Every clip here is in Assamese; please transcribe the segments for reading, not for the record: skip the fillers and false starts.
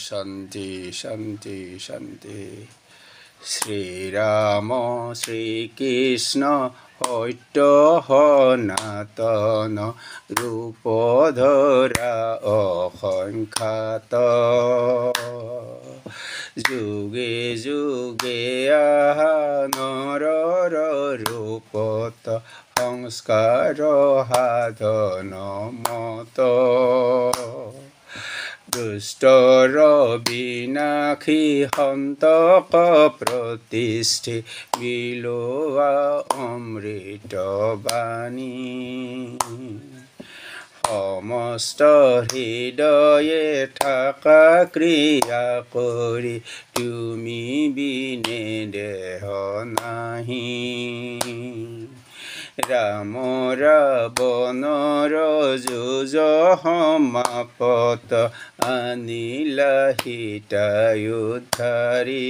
শান্তি শান্তি শান্তি। শ্ৰীৰাম শ্ৰীকৃষ্ণ সত্য সনাতন ৰূপধৰা অসংখ্যাত। যুগে যুগে আহা নৰৰ ৰূপত সংস্কাৰ সাধন মত। দুষ্টৰ বিনাশী সন্তক প্ৰতিষ্ঠি বিলোৱা অমৃত বাণী। সমস্ত হৃদয়ে থাকা ক্ৰিয়া কৰি তুমি বিনে দেহ নাহি। ৰাম ৰাৱণৰ যুঁজ সমাপত আনিলা সীতাই উদ্ধাৰি।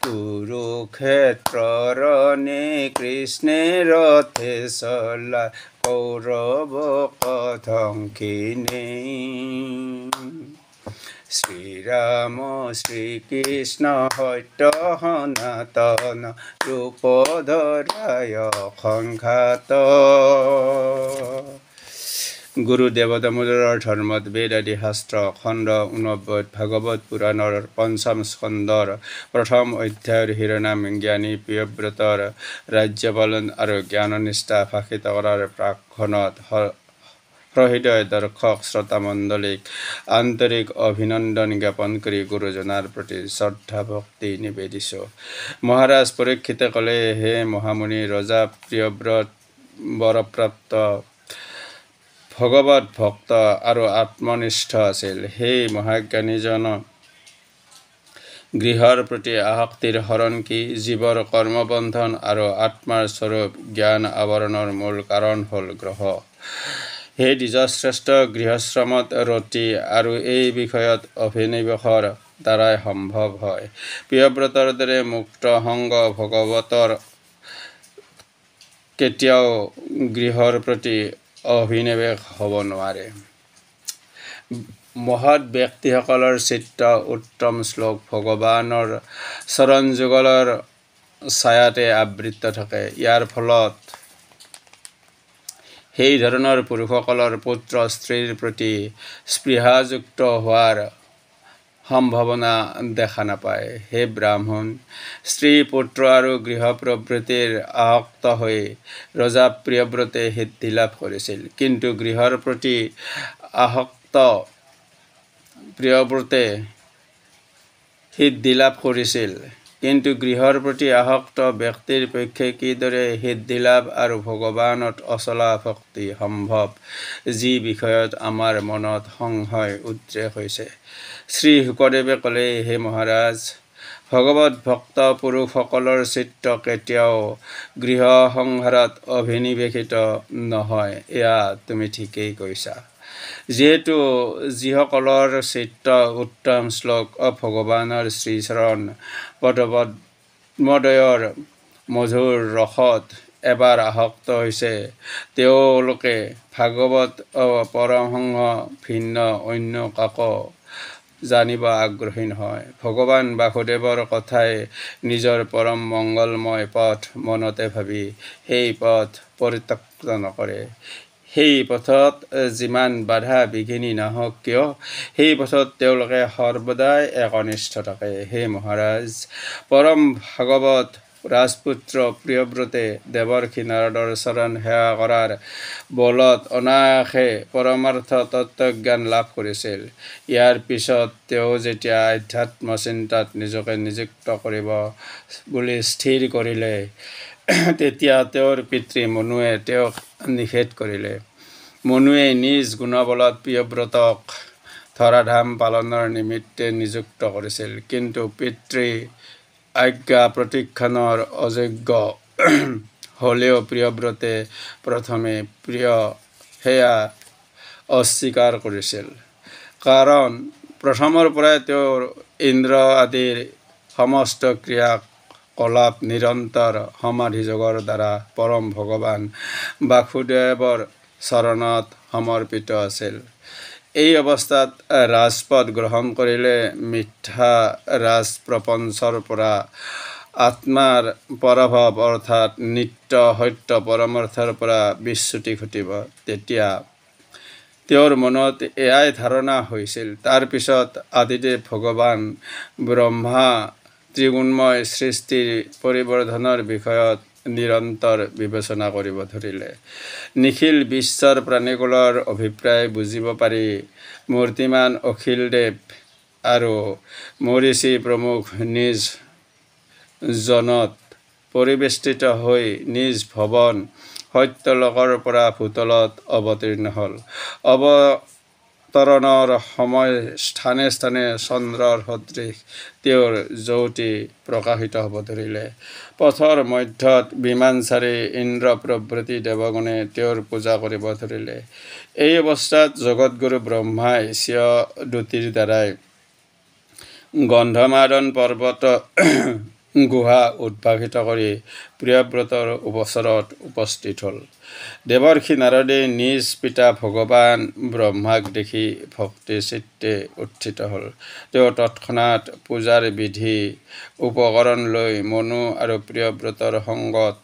কুৰুক্ষেত্ৰৰ ৰণে কৃষ্ণে ৰথে চলা কৌৰৱক ধ্বংসি নেই। শ্ৰীৰাম শ্ৰীকৃষ্ণ সত্য সনাতন ৰূপধৰাই অসংখ্যাত। গুৰুদেৱ দামোদৰৰ ধৰ্মত বেদ আদি শাস্ত্ৰ খণ্ড 89 ভাগৱত পুৰাণৰ পঞ্চম স্কন্ধৰ প্ৰথম অধ্যায়ৰ শিৰোনাম জ্ঞানী প্ৰিয়ব্ৰতৰ ৰাজ্যপালন আৰু জ্ঞাননিষ্ঠা ভাষিত কৰাৰ প্ৰাকখনত হৃদয় দৰ্শক শ্ৰোতামণ্ডলীক আন্তৰিক অভিনন্দন জ্ঞাপন কৰি গুৰুজনাৰ প্ৰতি শ্ৰদ্ধা ভক্তি নিবেদিছোঁ। মহাৰাজ পৰীক্ষিতে ক'লে, হে মহামুনি, ৰজা প্ৰিয়ব্ৰত বৰপ্ৰাপ্ত ভগৱত ভক্ত আৰু আত্মনিষ্ঠ আছিল। সেই মহাজ্ঞানীজন গৃহৰ প্ৰতি আসক্তিৰ হৰণ কি? জীৱৰ কৰ্মবন্ধন আৰু আত্মাৰ স্বৰূপ জ্ঞান আৱৰণৰ মূল কাৰণ হ'ল গ্ৰহ। সেই দ্বিজশ্ৰেষ্ঠ গৃহশ্ৰমত ৰতি আৰু এই বিষয়ত অভিনিৱেশৰ দ্বাৰাই সম্ভৱ হয়। প্ৰিয়ব্ৰতৰ দৰে মুক্ত সংগ ভগৱতৰ কেতিয়াও গৃহৰ প্ৰতি অভিনিৱেশ হ'ব নোৱাৰে। মহৎ ব্যক্তিসকলৰ চিত্ৰ উত্তম শ্লোক ভগৱানৰ চৰণযুগলৰ ছায়াতে আবৃত থাকে। ইয়াৰ ফলত সেই ধৰণৰ পুৰুষসকলৰ পুত্ৰ স্ত্ৰীৰ প্ৰতি স্পৃহাযুক্ত হোৱাৰ সম্ভাৱনা দেখা নাপায়। হে ব্ৰাহ্মণ, স্ত্ৰী পুত্ৰ আৰু গৃহ প্ৰভৃতিৰ আসক্ত হৈ ৰজা প্ৰিয়ব্ৰতে সিদ্ধি লাভ কৰিছিল। কিন্তু গৃহৰ প্ৰতি আসক্ত প্ৰিয়ব্ৰতে সিদ্ধি লাভ কৰিছিল। কিন্তু গৃহৰ প্ৰতি আসক্ত ব্যক্তিৰ পক্ষে কিদৰে সিদ্ধিলাভ আৰু ভগৱানত অচলা ভক্তি সম্ভৱ, যি বিষয়ত আমাৰ মনত সংশয় উদ্ৰেক হৈছে। শ্ৰী শুকদেৱে ক'লে, হে মহাৰাজ, ভগৱত ভক্ত পুৰুষসকলৰ চিত্ত কেতিয়াও গৃহ সংসাৰত অভিনিৱেশিত নহয়। এয়া তুমি ঠিকেই কৈছা। যিহেতু যিসকলৰ চিত্ত উত্তম শ্লোক ভগৱানৰ শ্ৰীচৰণ পদ্মদ্বয়ৰ মধুৰ ৰসত এবাৰ আসক্ত হৈছে, তেওঁলোকে ভাগৱত পৰমহংস ভিন্ন অন্য কাকো জানিব আগ্ৰহী নহয়। ভগৱান বাসুদেৱৰ কথাই নিজৰ পৰম মংগলময় পথ মনতে ভাবি সেই পথ পৰিত্যক্ত নকৰে। সেই পথত যিমান বাধা বিঘিনি নাহক কিয়, সেই পথত তেওঁলোকে সৰ্বদাই একনিষ্ঠ থাকে। হে মহাৰাজ, পৰম ভাগৱত ৰাজপুত্ৰ প্ৰিয়ব্ৰতে দেৱৰ্ষি নাৰদৰ চৰণ সেৱা কৰাৰ বলত অনায়াসে পৰমাৰ্থ তত্ত্বজ্ঞান লাভ কৰিছিল। ইয়াৰ পিছত তেওঁ যেতিয়া আধ্যাত্ম চিন্তাত নিজকে নিযুক্ত কৰিব বুলি স্থিৰ কৰিলে, তেতিয়া তেওঁৰ পিতৃ মনুৱে তেওঁক নিষেধ কৰিলে। মনুৱে নিজ গুণবলত প্ৰিয়ব্ৰতক ধৰাধাম পালনৰ নিমিত্তে নিযুক্ত কৰিছিল। কিন্তু পিতৃ আজ্ঞা প্ৰতীক্ষণৰ অযোগ্য হ'লেও প্ৰিয়ব্ৰতে প্ৰথমে সেয়া অস্বীকাৰ কৰিছিল। কাৰণ প্ৰথমৰ পৰাই তেওঁৰ ইন্দ্ৰ আদিৰ সমস্ত ক্ৰিয়া কলাপ নিৰন্তৰ সমাধিযোগৰ দ্বাৰা পৰম ভগৱান বাসুদেৱৰ চৰণত সমৰ্পিত আছিল। এই অৱস্থাত ৰাজপদ গ্ৰহণ কৰিলে মিথ্যা ৰাজ প্ৰপঞ্চৰ পৰা আত্মাৰ পৰভাৱ অৰ্থাৎ নিত্য সত্য পৰমাৰ্থৰ পৰা বিচ্যুতি ঘটিব। তেতিয়া তেওঁৰ মনত এয়াই ধাৰণা হৈছিল। তাৰ পিছত আদিদেৱ ভগৱান ব্ৰহ্মা ত্ৰিগুণময় সৃষ্টিৰ পৰিৱৰ্ধনৰ বিষয়ত নিৰন্তৰ বিবেচনা কৰিব ধৰিলে। নিখিল বিশ্বৰ প্ৰাণীকুলৰ অভিপ্ৰায় বুজিব পাৰি মূৰ্তিমান অখিলদেৱ আৰু মৰিষি প্ৰমুখ নিজ জনত পৰিবেষ্টিত হৈ নিজ ভৱন সত্যলোকৰ পৰা ভূতলত অৱতীৰ্ণ হ'ল। অৱতৰণৰ সময় স্থানে স্থানে চন্দ্ৰৰ সদৃশ তেওঁৰ জ্যোতি প্ৰকাশিত হ'ব ধৰিলে। পথৰ মধ্যত বিমানচাৰী ইন্দ্ৰ প্ৰভৃতি দেৱগণে তেওঁৰ পূজা কৰিব ধৰিলে। এই অৱস্থাত জগতগুৰু ব্ৰহ্মাই স্বীয় দ্যুতিৰ দ্বাৰাই গন্ধমাদন পৰ্বত গুহা উদ্ভাসিত কৰি প্ৰিয়ব্ৰতৰ ওচৰত উপস্থিত হ'ল। দেৱৰ্ষি নাৰদে নিজ পিতা ভগৱান ব্ৰহ্মাক দেখি ভক্তি চিত্তে উত্থিত হ'ল। তেওঁ তৎক্ষণাৎ পূজাৰ বিধি উপকৰণ লৈ মনু আৰু প্ৰিয়ব্ৰতৰ সংগত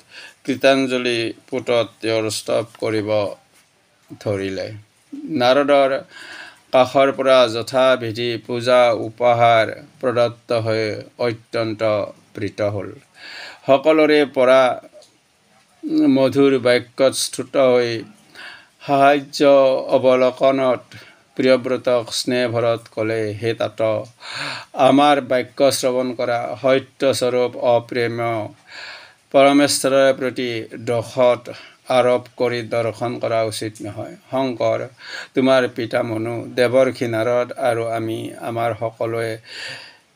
কৃতাঞ্জলি পুটত তেওঁৰ স্তৱ কৰিব ধৰিলে। নাৰদৰ কাষৰ পৰা যথাবিধি পূজা উপহাৰ প্ৰদত্ত হৈ অত্যন্ত প্ৰীত হ'ল। সকলোৰে পৰা মধুৰ বাক্যত স্তুত হৈ সাহায্য অৱলোকনত প্ৰিয়ব্ৰতক স্নেহভৰত ক'লে, হে তাত আমাৰ বাক্য শ্ৰৱণ কৰা সত্যস্বৰূপ অপ্ৰেম্য পৰমেশ্বৰৰ প্ৰতি দোষত আৰোপ কৰি দৰ্শন কৰা উচিত নহয়। শংকৰ, তোমাৰ পিতা মনু, দেৱৰ্ষি নাৰদ আৰু আমি আমাৰ সকলোৱে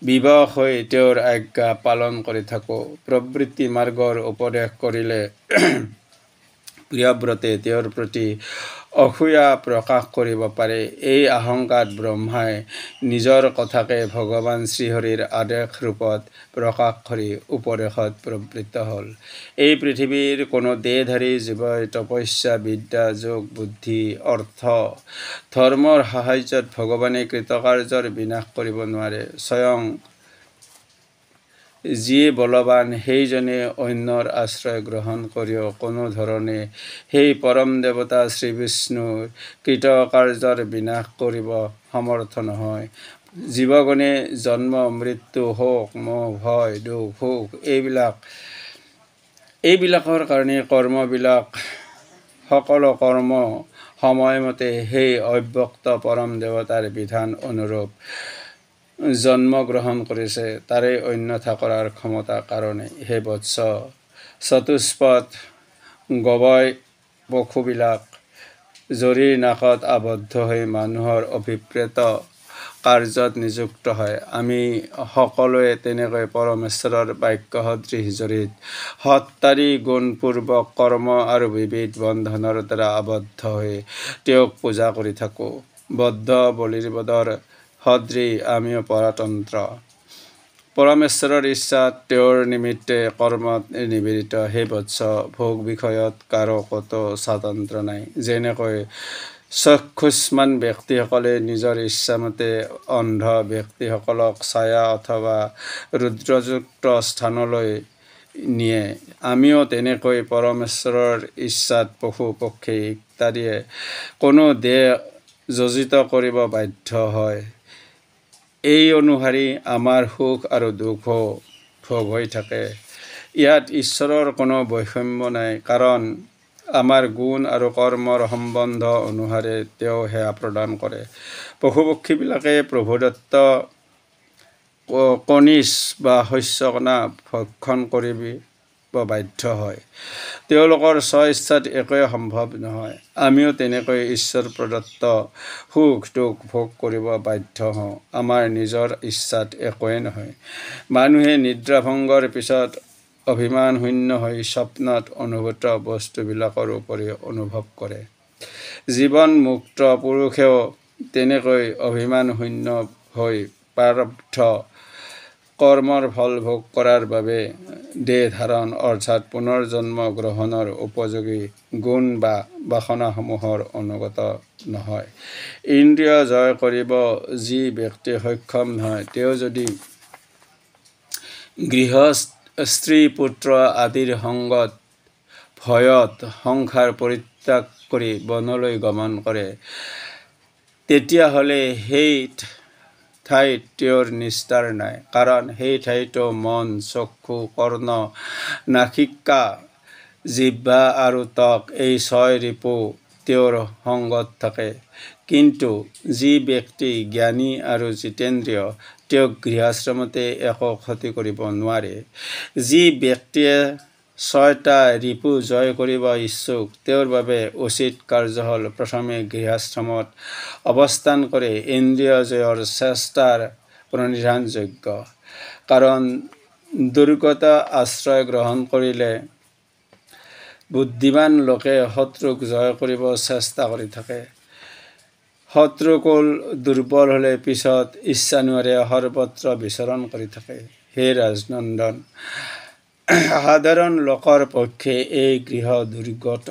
বিবশ হৈ তেওঁৰ আজ্ঞা পালন কৰি থাকোঁ। প্ৰবৃত্তি মাৰ্গৰ উপদেশ কৰিলে প্ৰিয়ব্ৰতে তেওঁৰ প্ৰতি অসূয়া প্ৰকাশ কৰিব পাৰে। এই আশংকাত ব্ৰহ্মাই নিজৰ কথাকে ভগৱান শ্ৰীহৰিৰ আদেশ ৰূপত প্ৰকাশ কৰি উপদেশত প্ৰবৃত্ত হ'ল। এই পৃথিৱীৰ কোনো দেহধাৰী জীৱই তপস্যা বিদ্যা যোগ বুদ্ধি অৰ্থ ধৰ্মৰ সাহায্যত ভগৱানে কৃতকাৰ্যৰ বিনাশ কৰিব নোৱাৰে। স্বয়ং যিয়ে বলৱান সেইজনে অন্যৰ আশ্ৰয় গ্ৰহণ কৰিও কোনো ধৰণে সেই পৰম দেৱতা শ্ৰীবিষ্ণুৰ কৃতকাৰ্যৰ বিনাশ কৰিব সমৰ্থ নহয়। জীৱগণে জন্ম মৃত্যু শোক মোহ ভয় দুখ সুখ এইবিলাকৰ কাৰণে কৰ্মবিলাক সকলো কৰ্ম সময়মতে সেই অব্যক্ত পৰম দেৱতাৰ বিধান অনুৰূপ জন্ম গ্ৰহণ কৰিছে। তাৰে অন্যথা কৰাৰ ক্ষমতা কাৰণে হে বৎস, চতুষ্পদ গবয় পশুবিলাক জৰীৰ নাকত আবদ্ধ হৈ মানুহৰ অভিপ্ৰেত কাৰ্যত নিযুক্ত হয়। আমি সকলোৱে তেনেকৈ পৰমেশ্বৰৰ বাক্য সদৃশ জৰীত সত্তাৰী গুণপূৰ্বক কৰ্ম আৰু বিবিধ বন্ধনৰ দ্বাৰা আবদ্ধ হৈ তেওঁক পূজা কৰি থাকোঁ। বদ্ধ বলিৰ বদৰ সদৃশ আমিও পৰতন্ত্ৰ। পৰমেশ্বৰৰ ইচ্ছাত তেওঁৰ নিমিত্তে কৰ্মত নিবেদিত। হে বৎস, ভোগ বিষয়ত কাৰো ক'তো স্বাতন্ত্ৰ্য নাই। যেনেকৈ চক্ষুষ্মান ব্যক্তিসকলে নিজৰ ইচ্ছামতে অন্ধ ব্যক্তিসকলক ছায়া অথবা ৰুদ্ৰযুক্ত স্থানলৈ নিয়ে, আমিও তেনেকৈ পৰমেশ্বৰৰ ইচ্ছাত পশু পক্ষী ইত্যাদিয়ে কোনো দেহ যোজিত কৰিব বাধ্য হয়। এই অনুসাৰী আমাৰ সুখ আৰু দুখো ভোগ হৈ থাকে। ইয়াত ঈশ্বৰৰ কোনো বৈষম্য নাই, কাৰণ আমাৰ গুণ আৰু কৰ্মৰ সম্বন্ধ অনুসাৰে তেওঁ সেয়া প্ৰদান কৰে। পশুপক্ষীবিলাকে প্ৰভুদত্ত কণিজ বা শস্যকণা ভক্ষণ কৰিব বাধ্য হয়। তেওঁলোকৰ স্ব-ইচ্ছাত একোৱে সম্ভৱ নহয়। আমিও তেনেকৈ ঈশ্বৰ প্ৰদত্ত সুখ দুখ ভোগ কৰিব বাধ্য হওঁ। আমাৰ নিজৰ ইচ্ছাত একোৱে নহয়। মানুহে নিদ্ৰাভংগৰ পিছত অভিমানশূন্য হৈ স্বপ্নত অনুভূত বস্তুবিলাকৰ উপৰি অনুভৱ কৰে। জীৱন মুক্ত পুৰুষেও তেনেকৈ অভিমানশূন্য হৈ প্ৰাৰব্ধ কৰ্মৰ ফল ভোগ কৰাৰ বাবে দেহ ধাৰণ অৰ্থাৎ পুনৰ্জন্ম গ্ৰহণৰ উপযোগী গুণ বা বাসনাসমূহৰ অনুগত নহয়। ইন্দ্ৰিয় জয় কৰিব যি ব্যক্তি সক্ষম নহয়, তেওঁ যদি গৃহ স্ত্ৰী পুত্ৰ আদিৰ সংগত ভয়ত সংসাৰ পৰিত্যাগ কৰি বনলৈ গমন কৰে, তেতিয়াহ'লে সেই ঠাইত তেওঁৰ নিস্তাৰ নাই। কাৰণ সেই ঠাইতো মন, চক্ষু, কৰ্ণ, নাসিকা, জিহ্বা আৰু ত্বক এই 6 ৰিপু তেওঁৰ সংগত থাকে। কিন্তু যি ব্যক্তি জ্ঞানী আৰু জিতেন্দ্ৰিয়, তেওঁক গৃহাশ্ৰমতে একো ক্ষতি কৰিব নোৱাৰে। যি ব্যক্তিয়ে 6টা ৰিপু জয় কৰিব ইচ্ছুক, তেওঁৰ বাবে উচিত কাৰ্য হ'ল প্ৰথমে গৃহাশ্ৰমত অৱস্থান কৰি ইন্দ্ৰিয় জয়ৰ চেষ্টাৰ প্ৰণিধানযোগ্য। কাৰণ দুৰ্গত আশ্ৰয় গ্ৰহণ কৰিলে বুদ্ধিমান লোকে শত্ৰুক জয় কৰিব চেষ্টা কৰি থাকে। শত্ৰুকুল দুৰ্বল হ'লে পিছত ইচ্ছানুসাৰে সৰ্বত্ৰ বিচৰণ কৰি থাকে। হে ৰাজনন্দন, সাধাৰণ লোকৰ পক্ষে এই গৃহ দুৰ্গত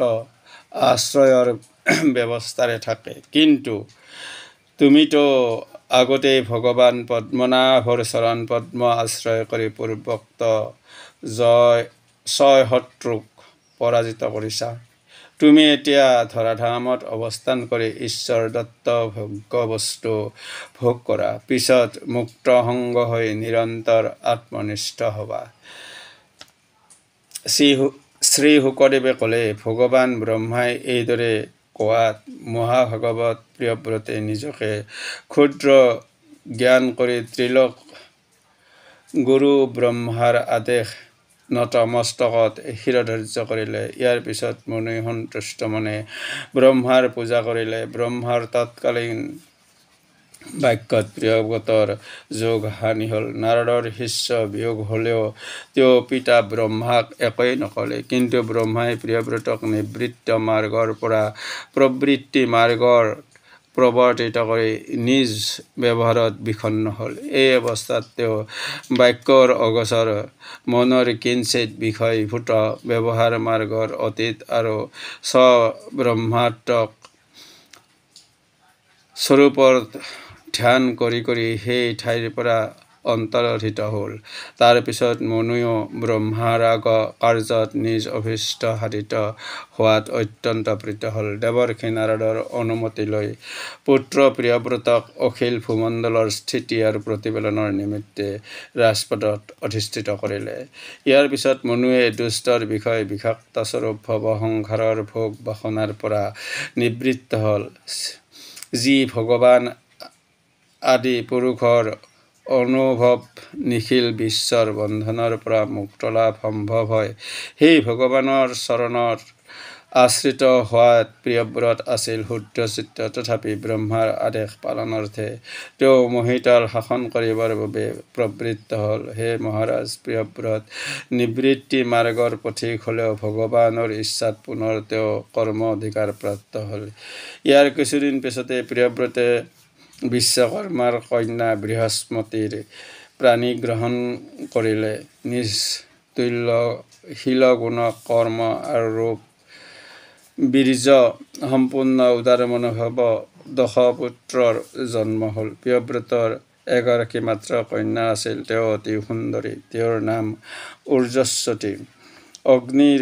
আশ্ৰয়ৰ ব্যৱস্থাৰে থাকে। কিন্তু তুমিতো আগতেই ভগৱান পদ্মনাভৰ চৰণ পদ্ম আশ্ৰয় কৰি পূৰ্বোক্ত 6 শত্ৰুক পৰাজিত কৰিছা। তুমি এতিয়া ধৰাধামত অৱস্থান কৰি ঈশ্বৰ দত্ত ভোগ্য বস্তু ভোগ কৰা। পিছত মুক্ত সংগ হৈ নিৰন্তৰ আত্মনিষ্ঠ হ'বা। শ্ৰী শুকদেৱে ক'লে, ভগৱান ব্ৰহ্মাই এইদৰে কোৱাত মহাভাগৱত প্ৰিয়ব্ৰতে নিজকে ক্ষুদ্ৰ জ্ঞান কৰি ত্ৰিলোক গুৰু ব্ৰহ্মাৰ আদেশ নতমস্তকত শিৰধাৰ্য কৰিলে। ইয়াৰ পিছত মুনিয়ে সন্তুষ্ট মনে ব্ৰহ্মাৰ পূজা কৰিলে। ব্ৰহ্মাৰ তৎকালীন বাক্যত প্ৰিয়ব্ৰতৰ যোগ হানি হ'ল। নাৰদৰ শিষ্য বিয়োগ হ'লেও তেওঁ পিতা ব্ৰহ্মাক একোৱেই নক'লে। কিন্তু ব্ৰহ্মাই প্ৰিয়ব্ৰতক নিবৃত্ত মাৰ্গৰ পৰা প্ৰবৃত্তি মাৰ্গত প্ৰৱৰ্তিত কৰি নিজ ব্যৱহাৰত বিষণ্ণ হ'ল। এই অৱস্থাত তেওঁ বাক্যৰ অগোচৰ মনৰ কিঞ্চিত বিষয়ভূত ব্যৱহাৰ মাৰ্গৰ অতীত আৰু স্বব্ৰহ্মাত্মক স্বৰূপৰ ধ্যান কৰি কৰি সেই ঠাইৰ পৰা অন্তৰ্হিত হ'ল। তাৰ পিছত মুনিয়েও ব্ৰহ্মাৰ কাৰ্যত নিজ অভীষ্ট সাধিত হোৱাত অত্যন্ত প্ৰীত হ'ল। দেৱৰ্ষি নাৰদৰ অনুমতি লৈ পুত্ৰ প্ৰিয়ব্ৰতক অখিল ভূমণ্ডলৰ স্থিতি আৰু প্ৰতিপালনৰ নিমিত্তে ৰাজপদত অধিষ্ঠিত কৰিলে। ইয়াৰ পিছত মুনিয়ে দুষ্টৰ বিষয় বিষাক্ত স্বৰূপ ভৱ সংসাৰৰ ভোগ বাসনাৰ পৰা নিবৃত্ত হ'ল। যি ভগৱান আদি পুৰুষৰ অনুভৱ নিখিল বিশ্বৰ বন্ধনৰ পৰা মুক্ত লাভ সম্ভৱ হয়, সেই ভগৱানৰ চৰণত আশ্ৰিত হোৱাত প্ৰিয়ব্ৰত আছিল শুদ্ধচিত্ত। তথাপি ব্ৰহ্মাৰ আদেশ পালনাৰ্থে তেওঁ মহীতল শাসন কৰিবৰ বাবে প্ৰবৃত্ত হ'ল। হে মহাৰাজ, প্ৰিয়ব্ৰত নিবৃত্তি মাৰ্গৰ পথিক হ'লেও ভগৱানৰ ইচ্ছাত পুনৰ তেওঁ কৰ্ম অধিকাৰ প্ৰাপ্ত হ'ল। ইয়াৰ কিছুদিন পিছতে প্ৰিয়ব্ৰতে বিশ্বকৰ্মাৰ কন্যা বৃহস্পতিৰ প্ৰাণী গ্ৰহণ কৰিলে। নিজ তুল্য শীলগুণ কৰ্ম আৰু ৰূপ বীৰ্য সম্পূৰ্ণ উদাৰ মনোভাৱ দশপুত্ৰৰ জন্ম হ'ল। প্ৰিয়ব্ৰতৰ এগৰাকী মাত্ৰ কন্যা আছিল। তেওঁ অতি সুন্দৰী। তেওঁৰ নাম উৰ্জস্বতী। অগ্নিৰ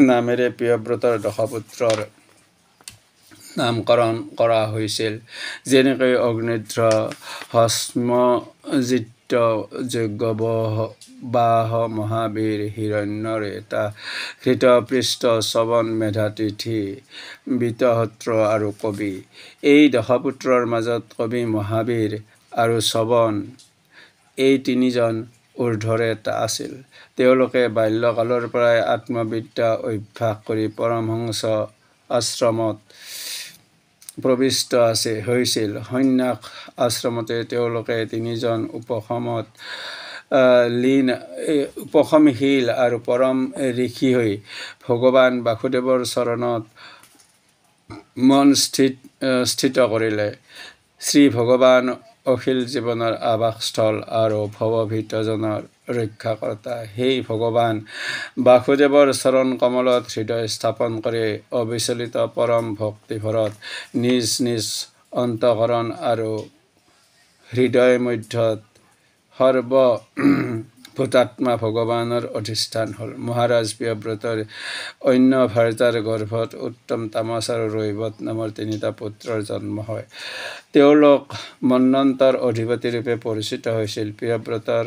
নামেৰে প্ৰিয়ব্ৰতৰ দশপুত্ৰৰ নামকৰণ কৰা হৈছিল। যেনেকৈ অগ্নিধ্ৰ, হস্মজিত, যজ্ঞবাহ, মহাবীৰ, হিৰণ্যৰেতা, ঘৃতপৃষ্ঠ, শ্ৰৱণ, মেধাতিথি, বীতহোত্ৰ আৰু কবি। এই দশপুত্ৰৰ মাজত কবি, মহাবীৰ আৰু শ্ৰৱণ এই 3জন ঊৰ্ধ্বৰেতা আছিল। তেওঁলোকে বাল্যকালৰ পৰাই আত্মবিদ্যা অভ্যাস কৰি পৰমহংস আশ্ৰমত প্ৰবিষ্ট হৈছিল। সন্ন্যাস আশ্ৰমতে তেওঁলোকে 3জন উপশমশীল আৰু পৰম ঋষি হৈ ভগৱান বাসুদেৱৰ চৰণত মন স্থিত কৰিলে। শ্ৰী ভগৱান অখিল জীৱনৰ আৱাসস্থল আৰু ভৱভীতজনৰ ৰক্ষাকৰ্তা সেই ভগৱান বাসুদেৱৰ চৰণ কমলত হৃদয় স্থাপন কৰি অবিচলিত পৰম ভক্তিভৰত নিজ নিজ অন্তঃকৰণ আৰু হৃদয় মধ্যত সৰ্বভূতাত্মা ভগৱানৰ অধিষ্ঠান হ'ল। মহাৰাজ প্ৰিয়ব্ৰতৰ অন্য ভাৰ্যাৰ গৰ্ভত উত্তম তামস আৰু ৰৈৱত নামৰ তিনিটা পুত্ৰৰ জন্ম হয়। তেওঁলোক মন্বন্তৰ অধিপতিৰূপে পৰিচিত হৈছিল। প্ৰিয়ব্ৰতৰ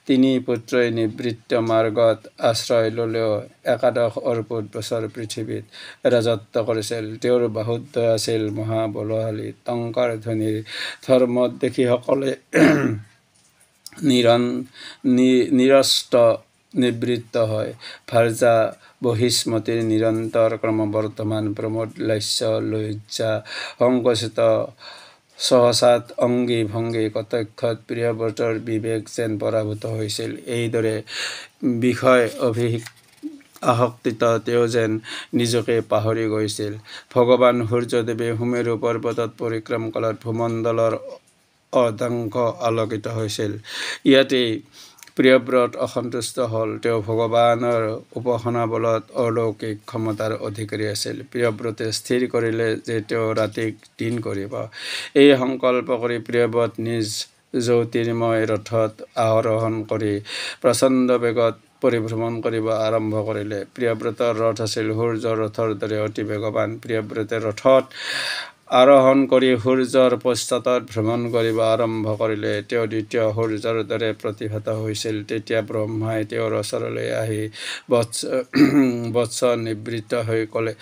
তিনি পুত্ৰই নিবৃত্ত মাৰ্গত আশ্ৰয় ল'লেও একাদশ অৰ্বুদ বছৰ পৃথিৱীত ৰাজত্ব কৰিছিল। তেওঁৰ বাহুদ্বয় আছিল মহাবলশালী। টংকাৰ ধ্বনিৰ ধৰ্মদ্বেষীসকলে নিৰস্ত নিবৃত্ত হয়। ভাৰ্যা বহিস্মতিৰ নিৰন্তৰ ক্ৰমবৰ্ধমান প্ৰমোদ লাস্য লজ্জা সংকুচিত সহসাত অংগী ভংগী কটাক্ষত প্ৰিয়ব্ৰতৰ বিবেক যেন পৰাভূত হৈছিল। এইদৰে বিষয় আসক্তিত তেওঁ যেন নিজকে পাহৰি গৈছিল। ভগৱান সূৰ্যদেৱে সুমেৰু পৰ্বতত পৰিক্ৰম কালত ভূমণ্ডলৰ অৰ্ধাংশ আলোকিত হৈছিল। ইয়াতেই প্ৰিয়ব্ৰত অসন্তুষ্ট হ'ল। তেওঁ ভগৱানৰ উপাসনা বলত অলৌকিক ক্ষমতাৰ অধিকাৰী আছিল। প্ৰিয়ব্ৰতে স্থিৰ কৰিলে যে তেওঁ ৰাতিক দিন কৰিব। এই সংকল্প কৰি প্ৰিয়ব্ৰত নিজ জ্যোতিৰ্ময় ৰথত আৰোহণ কৰি প্ৰচণ্ড বেগত পৰিভ্ৰমণ কৰিব আৰম্ভ কৰিলে। প্ৰিয়ব্ৰতৰ ৰথ আছিল সূৰ্যৰ ৰথৰ দৰে অতি বেগৱান। প্ৰিয়ব্ৰতে ৰথত আৰোহণ কৰি সূৰ্যৰ পশ্চাতত ভ্ৰমণ কৰিব আৰম্ভ কৰিলে। তেওঁ দ্বিতীয় সূৰ্যৰ দৰে প্ৰতিভাত হৈছিল। তেতিয়া ব্ৰহ্মাই তেওঁৰ ওচৰলৈ আহি বৎস নিবৃত্ত হৈ ক'লে,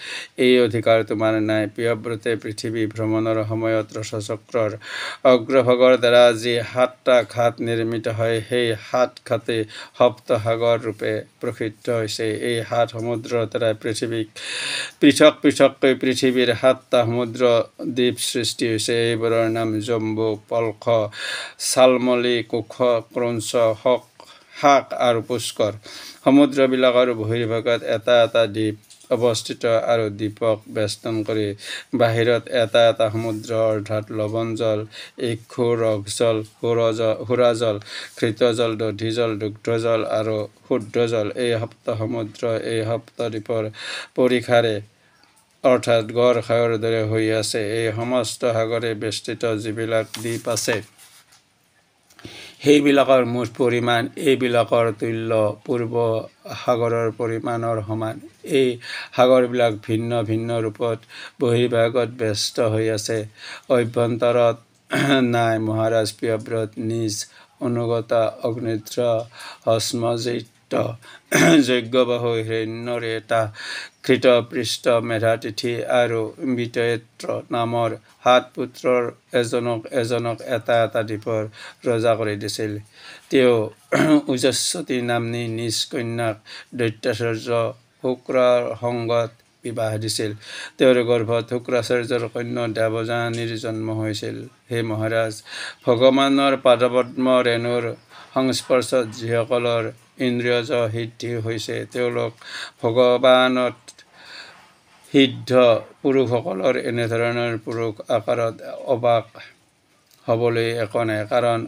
এই অধিকাৰ তোমাৰ নাই। প্ৰিয়ব্ৰতে পৃথিৱী ভ্ৰমণৰ সময়ত ৰথচক্ৰৰ অগ্ৰভাগৰ দ্বাৰা যি 7টা ঘাট নিৰ্মিত হয়, সেই 7 ঘাটেই সপ্তসাগৰ ৰূপে প্ৰসিদ্ধ হৈছে। এই 7 সমুদ্ৰৰ দ্বাৰা পৃথিৱীক পৃথক পৃথককৈ পৃথিৱীৰ 7টা সমুদ্ৰ দ্বীপ সৃষ্টি হৈছে। এইবোৰৰ নাম জম্বু, পলখ, শালমলী, কুশ, ক্ৰৌঞ্চ, শাক আৰু পুষ্কৰ। সমুদ্ৰবিলাকৰ বহিৰ্ভাগত এটা এটা দ্বীপ অৱস্থিত আৰু দ্বীপক বেষ্টন কৰি বাহিৰত এটা এটা সমুদ্ৰ অৰ্থাৎ লৱণজল, ইক্ষু, ৰসজল, সুৰাজল, ঘৃতজল, দধিজল, দুগ্ধজল আৰু শুদ্ধজল এই সপ্তসমুদ্ৰ এই সপ্তদ্বীপৰ পৰিখাৰে অৰ্থাৎ গড় খাৱৰ দৰে হৈ আছে। এই সমস্ত সাগৰে বেষ্টিত যিবিলাক দ্বীপ আছে, সেইবিলাকৰ মুঠ পৰিমাণ এইবিলাকৰ তুল্য পূৰ্ব সাগৰৰ পৰিমাণৰ সমান। এই সাগৰবিলাক ভিন্ন ভিন্ন ৰূপত বহিৰ্ভাগত ব্যস্ত হৈ আছে, অভ্যন্তৰত নাই। মহাৰাজ প্ৰিয়ব্ৰত নিজ অনুগত অগ্নিধ্ৰ হস্মযৈত্য যজ্ঞবাহু হিৰণ্যৰেতা ঘৃতপৃষ্ঠ মেধাতিথি আৰু বিতয়েত্ৰ নামৰ 7 পুত্ৰৰ এজনক এজনক এটা এটা দ্বীপৰ ৰজা কৰি দিছিল। তেওঁ ওজস্বতী নাম্নী নিজ কন্যাক দৈত্যাচাৰ্য শুক্ৰৰ সংগত বিবাহ দিছিল। তেওঁৰ গৰ্ভত শুক্ৰাচাৰ্যৰ কন্যা দেৱযানীৰ জন্ম হৈছিল। হে মহাৰাজ, ভগৱানৰ পাদপদ্ম ৰেণুৰ সংস্পৰ্শত যিসকলৰ ইন্দ্ৰিয়জ সিদ্ধি হৈছে, তেওঁলোক ভগৱানত সিদ্ধ পুৰুষসকলৰ এনেধৰণৰ পুৰুষ আকাৰত অবাক হ'বলৈ একো নাই। কাৰণ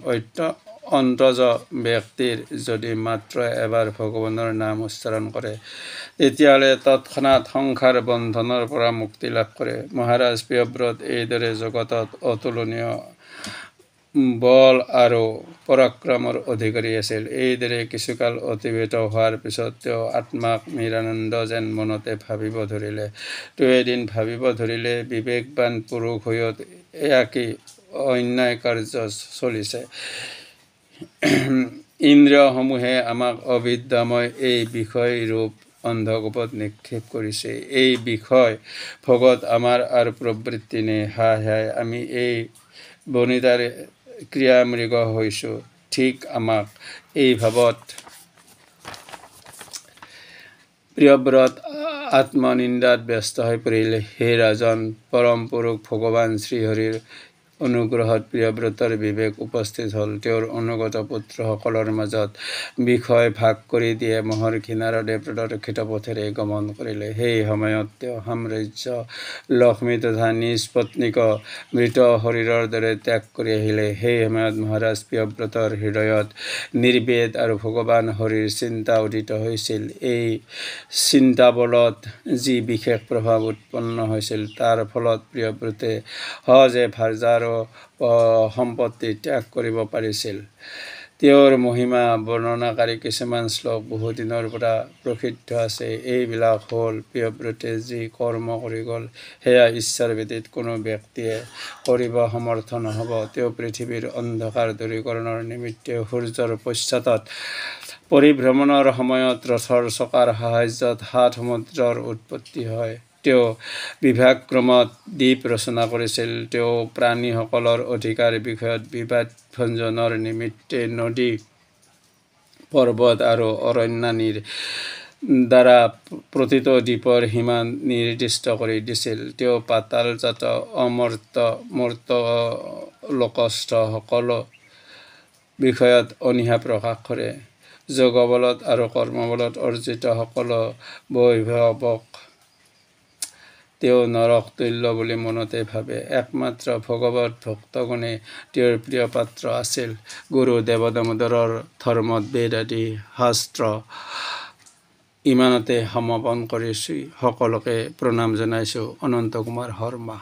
অন্তজ ব্যক্তিৰ যদি মাত্ৰ এবাৰ ভগৱানৰ নাম উচ্চাৰণ কৰে, তেতিয়াহ'লে তৎক্ষণাৎ সংসাৰ বন্ধনৰ পৰা মুক্তি লাভ কৰে। মহাৰাজ প্ৰিয়ব্ৰত এইদৰে জগতত অতুলনীয় বল আৰু পৰাক্ৰমৰ অধিকাৰী আছিল। এইদৰে কিছুকাল অতিবাহিত হোৱাৰ পিছত তেওঁ আত্মাক নিৰানন্দ যেন মনতে ভাবিব ধৰিলে। তেওঁ এদিন ভাবিব ধৰিলে, বিবেকবান পুৰুষ হৈও এয়া কি অন্যায় কাৰ্য চলিছে। ইন্দ্ৰিয়সমূহে আমাক অবিদ্যাময় এই বিষয় ৰূপ অন্ধকূপত নিক্ষেপ কৰিছে। এই বিষয় ভোগত আমাৰ আৰু প্ৰবৃত্তি নেই। হায় হায়, আমি এই বনিতাৰ ক্ৰিয়ামৃগ হৈছোঁ। ঠিক আমাক এই ভাৱত প্ৰিয়ব্ৰত আত্মনিন্দাত ব্যস্ত হৈ পৰিল। হে ৰাজন, পৰম পুৰুষ ভগৱান শ্ৰীহৰিৰ অনুগ্ৰহত প্ৰিয়ব্ৰতৰ বিবেক উপস্থিত হ'ল। তেওঁৰ অনুগত পুত্ৰসকলৰ মাজত বিষয় ভাগ কৰি দিয়ে মহৰ কিনাৰৰে প্ৰদক্ষিত পথেৰে গমন কৰিলে। সেই সময়ত তেওঁ সাম্ৰাজ্য লক্ষ্মী তথা নিজ পত্নীক মৃত শৰীৰৰ দৰে ত্যাগ কৰি আহিলে। সেই সময়ত মহাৰাজ প্ৰিয়ব্ৰতৰ হৃদয়ত নিৰ্বেদ আৰু ভগৱান হৰিৰ চিন্তা উদিত হৈছিল। এই চিন্তাবলত যি বিশেষ প্ৰভাৱ উৎপন্ন হৈছিল তাৰ ফলত প্ৰিয়ব্ৰতে সহজে ভাৰ্যা আৰু সম্পত্তি ত্যাগ কৰিব পাৰিছিল। তেওঁৰ মহিমা বৰ্ণনাকাৰী কিছুমান শ্লোক বহুদিনৰ পৰা প্ৰসিদ্ধ আছে। এইবিলাক হ'ল: প্ৰিয়ব্ৰতে যি কৰ্ম কৰি গ'ল সেয়া ঈশ্বৰ ব্যতীত কোনো ব্যক্তিয়ে কৰিব সমৰ্থ নহ'ব। তেওঁ পৃথিৱীৰ অন্ধকাৰ দূৰীকৰণৰ নিমিত্তে সূৰ্যৰ পশ্চাতত পৰিভ্ৰমণৰ সময়ত ৰথৰ চকাৰ সাহায্যত ৭ সমুদ্ৰৰ উৎপত্তি হয়। তেওঁ বিভাগক্ৰমত দ্বীপ ৰচনা কৰিছিল। তেওঁ প্ৰাণীসকলৰ অধিকাৰ বিষয়ত বিবাদ ভঞ্জনৰ নিমিত্তে নদী, পৰ্বত আৰু অৰণ্যানীৰ দ্বাৰা প্ৰতিটো দ্বীপৰ সীমা নিৰ্দিষ্ট কৰি দিছিল। তেওঁ পাতালজাত অমৰ্ত্য মৰ্ত্যলোকস্থ সকলো বিষয়ত অনীহা প্ৰকাশ কৰে। যোগবলত আৰু কৰ্মবলত অৰ্জিত সকলো বৈভৱক তেওঁ নৰক তুল্য বুলি মনতে ভাবে। একমাত্ৰ ভগৱত ভক্তগণে তেওঁৰ প্ৰিয় পাত্ৰ আছিল। গুৰু দেৱদামোদৰৰ ধৰ্মত বেদ আদি শাস্ত্ৰ ইমানতে সমাপন কৰিছোঁ। সকলোকে প্ৰণাম জনাইছোঁ। অনন্ত কুমাৰ শৰ্মা।